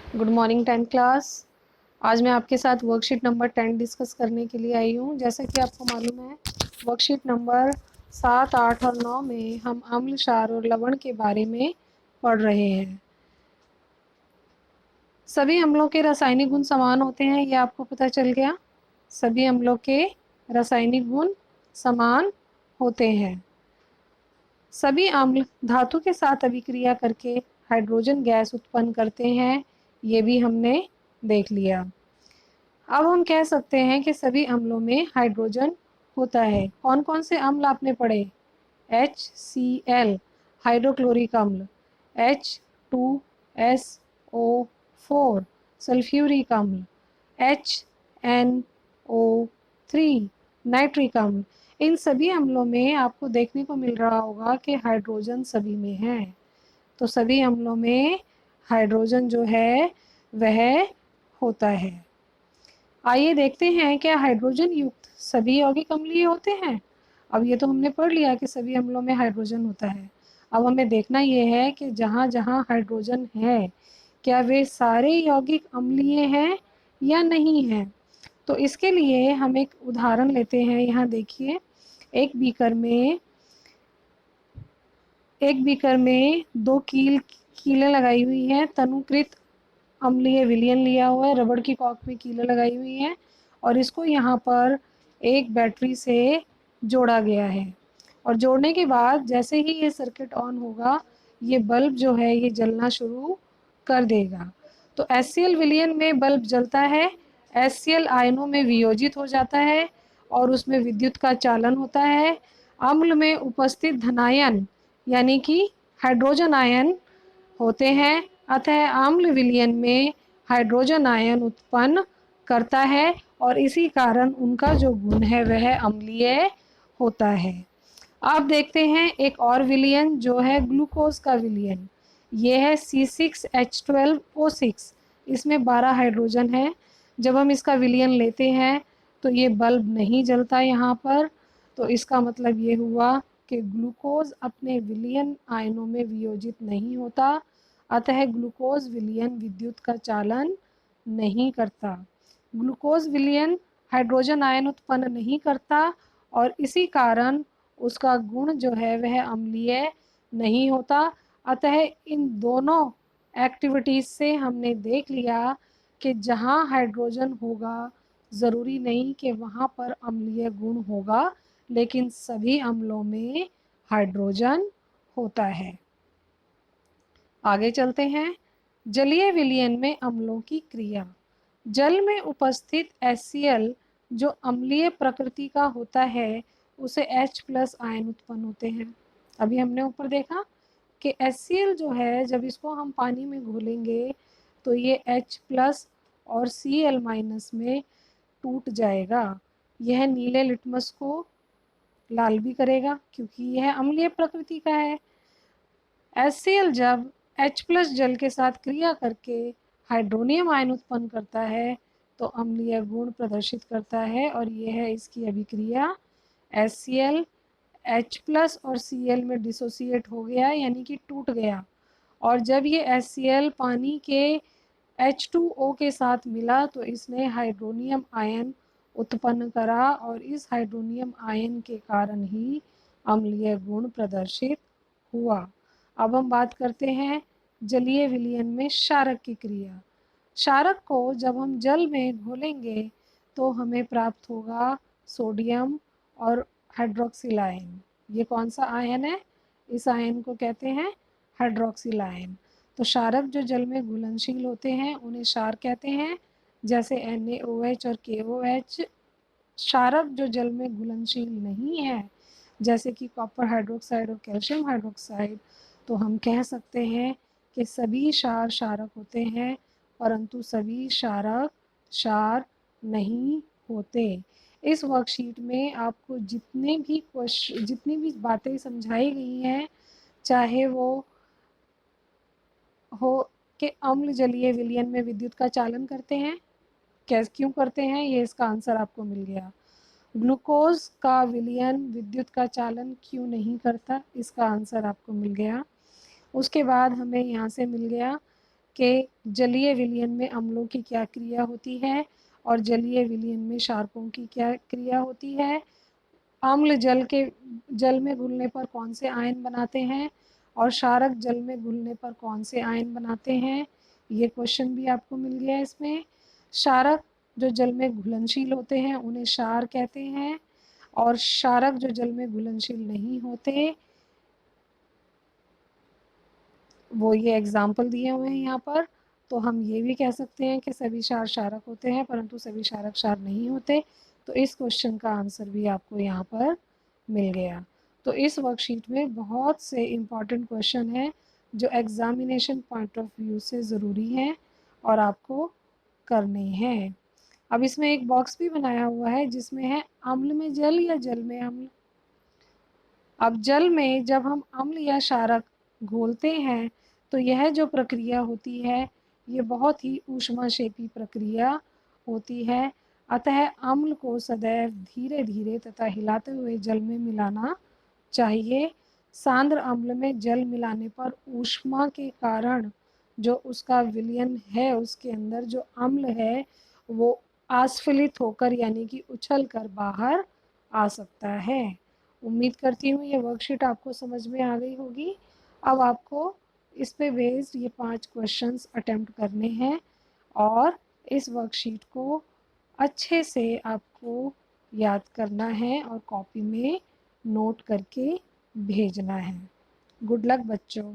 Good morning 10th class. आज मैं आपके साथ वर्कशीट नंबर 10 डिस्कस करने के लिए आई हूँ। जैसा कि आपको मालूम है, वर्कशीट नंबर 7, 8 और 9 में हम अम्ल, क्षार और लवण के बारे में पढ़ रहे हैं। सभी अम्लों के रासायनिक गुण समान होते हैं, ये आपको पता चल गया। सभी अम्लों के रासायनिक गुण समान होते हैं। सभी अम्ल धातु के साथ अभिक्रिया करके हाइड्रोजन गैस उत्पन्न करते हैं, ये भी हमने देख लिया। अब हम कह सकते हैं कि सभी अम्लों में हाइड्रोजन होता है। कौन कौन से अम्ल आपने पढ़े? HCl हाइड्रोक्लोरिक अम्ल, H2SO4 सल्फ्यूरिक अम्ल, HNO3 नाइट्रिक अम्ल। इन सभी अम्लों में आपको देखने को मिल रहा होगा कि हाइड्रोजन सभी में है। तो सभी अम्लों में हाइड्रोजन जो है वह होता है। आइए देखते हैं क्या हाइड्रोजन युक्त सभी यौगिक अम्लीय होते हैं। अब ये तो हमने पढ़ लिया कि सभी अम्लों में हाइड्रोजन होता है। अब हमें देखना ये है कि जहाँ जहाँ हाइड्रोजन है क्या वे सारे यौगिक अम्लीय हैं या नहीं हैं। तो इसके लिए हम एक उदाहरण लेते हैं। यहाँ देखिए, एक बीकर में दो कीलें लगाई हुई हैं। तनुकृत अम्लीय विलयन लिया हुआ है, रबड़ की कॉक में कीलें लगाई हुई हैं और इसको यहाँ पर एक बैटरी से जोड़ा गया है। और जोड़ने के बाद जैसे ही ये सर्किट ऑन होगा, ये बल्ब जो है ये जलना शुरू कर देगा। तो HCl विलयन में बल्ब जलता है, HCl आयनों में वियोजित हो जाता है और उसमें विद्युत का चालन होता है। अम्ल में उपस्थित धनायन यानी कि हाइड्रोजन आयन होते हैं, अतः अम्ल विलयन में हाइड्रोजन आयन उत्पन्न करता है और इसी कारण उनका जो गुण है वह अम्लीय होता है। अब देखते हैं एक और विलयन जो है ग्लूकोज का विलयन। ये है C6H12O6। इसमें 12 हाइड्रोजन है। जब हम इसका विलयन लेते हैं तो ये बल्ब नहीं जलता यहाँ पर। तो इसका मतलब ये हुआ कि ग्लूकोज अपने विलयन आयनों में वियोजित नहीं होता, अतः ग्लूकोज विलयन विद्युत का चालन नहीं करता। ग्लूकोज विलयन हाइड्रोजन आयन उत्पन्न नहीं करता और इसी कारण उसका गुण जो है वह अम्लीय नहीं होता। अतः इन दोनों एक्टिविटीज़ से हमने देख लिया कि जहाँ हाइड्रोजन होगा ज़रूरी नहीं कि वहाँ पर अम्लीय गुण होगा, लेकिन सभी अम्लों में हाइड्रोजन होता है। आगे चलते हैं। जलीय विलयन में अम्लों की क्रिया। जल में उपस्थित HCl जो अम्लीय प्रकृति का होता है उसे H+ आयन उत्पन्न होते हैं। अभी हमने ऊपर देखा कि HCl जो है जब इसको हम पानी में घोलेंगे तो ये H+ और Cl- में टूट जाएगा। यह नीले लिटमस को लाल भी करेगा क्योंकि यह अम्लीय प्रकृति का है। HCl जब H+ जल के साथ क्रिया करके हाइड्रोनियम आयन उत्पन्न करता है तो अम्लीय गुण प्रदर्शित करता है और यह है इसकी अभिक्रिया। HCl H+ और Cl में डिसोसिएट हो गया यानी कि टूट गया और जब ये HCl पानी के H2O के साथ मिला तो इसने हाइड्रोनियम आयन उत्पन्न करा और इस हाइड्रोनियम आयन के कारण ही अम्लीय गुण प्रदर्शित हुआ। अब हम बात करते हैं जलीय विलयन में क्षारक की क्रिया। क्षारक को जब हम जल में घोलेंगे तो हमें प्राप्त होगा सोडियम और हाइड्रोक्सिल आयन। ये कौन सा आयन है? इस आयन को कहते हैं हाइड्रोक्सिल आयन। तो क्षारक जो जल में घुलनशील होते हैं उन्हें क्षार कहते हैं, जैसे NaOH और KOH। क्षारक जो जल में घुलनशील नहीं है जैसे कि कॉपर हाइड्रोक्साइड और कैल्शियम हाइड्रोक्साइड, तो हम कह सकते हैं कि सभी क्षार क्षारक होते हैं परंतु सभी क्षारक क्षार नहीं होते। इस वर्कशीट में आपको जितनी भी बातें समझाई गई हैं, चाहे वो हो कि अम्ल जलीय विलयन में विद्युत का चालन करते हैं, कैसे क्यों करते हैं, ये इसका आंसर आपको मिल गया। ग्लूकोज का विलयन विद्युत का चालन क्यों नहीं करता, इसका आंसर आपको मिल गया। उसके बाद हमें यहाँ से मिल गया कि जलीय विलयन में अम्लों की क्या क्रिया होती है और जलीय विलयन में क्षारकों की क्या क्रिया होती है। अम्ल जल में घुलने पर कौन से आयन बनाते हैं और क्षारक जल में घुलने पर कौन से आयन बनाते हैं। ये क्वेश्चन भी आपको मिल गया इसमें। क्षारक जो जल में घुलनशील होते हैं उन्हें क्षार कहते हैं और क्षारक जो जल में घुलनशील नहीं होते वो ये एग्जाम्पल दिए हुए हैं यहाँ पर। तो हम ये भी कह सकते हैं कि सभी क्षार क्षारक होते हैं परंतु सभी क्षारक क्षार नहीं होते। तो इस क्वेश्चन का आंसर भी आपको यहाँ पर मिल गया। तो इस वर्कशीट में बहुत से इम्पॉर्टेंट क्वेश्चन हैं जो एग्जामिनेशन पॉइंट ऑफ व्यू से ज़रूरी हैं और आपको करने हैं। अब इसमें एक बॉक्स भी बनाया हुआ है जिसमें है अम्ल में जल या जल में अम्ल। अब जल में जब हम अम्ल या क्षारक घोलते हैं तो यह जो प्रक्रिया होती है ये बहुत ही ऊष्माक्षेपी प्रक्रिया होती है। अतः अम्ल को सदैव धीरे धीरे तथा हिलाते हुए जल में मिलाना चाहिए। सांद्र अम्ल में जल मिलाने पर ऊष्मा के कारण जो उसका विलयन है उसके अंदर जो अम्ल है वो आस्फलित होकर यानी कि उछल कर बाहर आ सकता है। उम्मीद करती हूँ ये वर्कशीट आपको समझ में आ गई होगी। अब आपको इस पे बेस्ड ये 5 क्वेश्चंस अटेम्प्ट करने हैं और इस वर्कशीट को अच्छे से आपको याद करना है और कॉपी में नोट करके भेजना है। गुड लक बच्चों।